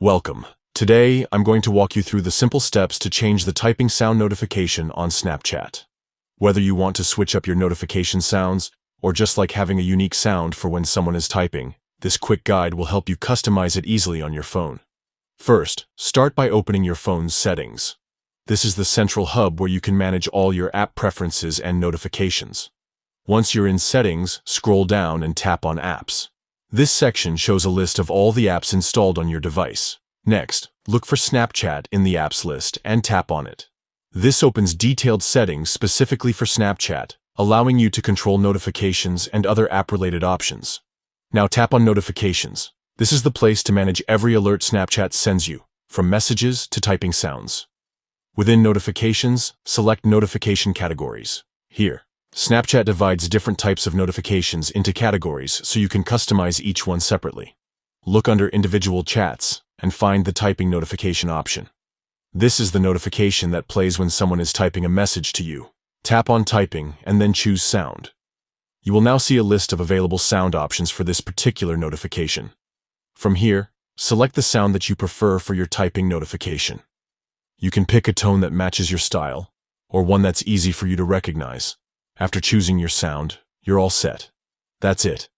Welcome. Today, I'm going to walk you through the simple steps to change the typing sound notification on Snapchat. Whether you want to switch up your notification sounds, or just like having a unique sound for when someone is typing, this quick guide will help you customize it easily on your phone. First, start by opening your phone's settings. This is the central hub where you can manage all your app preferences and notifications. Once you're in Settings, scroll down and tap on Apps. This section shows a list of all the apps installed on your device. Next, look for Snapchat in the apps list and tap on it. This opens detailed settings specifically for Snapchat, allowing you to control notifications and other app-related options. Now tap on Notifications. This is the place to manage every alert Snapchat sends you, from messages to typing sounds. Within Notifications, select Notification Categories. Here, Snapchat divides different types of notifications into categories so you can customize each one separately. Look under Individual Chats and find the Typing Notification option. This is the notification that plays when someone is typing a message to you. Tap on Typing and then choose Sound. You will now see a list of available sound options for this particular notification. From here, select the sound that you prefer for your typing notification. You can pick a tone that matches your style, or one that's easy for you to recognize. After choosing your sound, you're all set. That's it.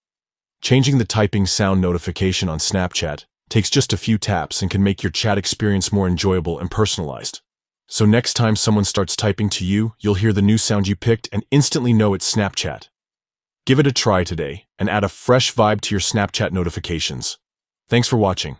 Changing the typing sound notification on Snapchat takes just a few taps and can make your chat experience more enjoyable and personalized. So next time someone starts typing to you, you'll hear the new sound you picked and instantly know it's Snapchat. Give it a try today and add a fresh vibe to your Snapchat notifications. Thanks for watching.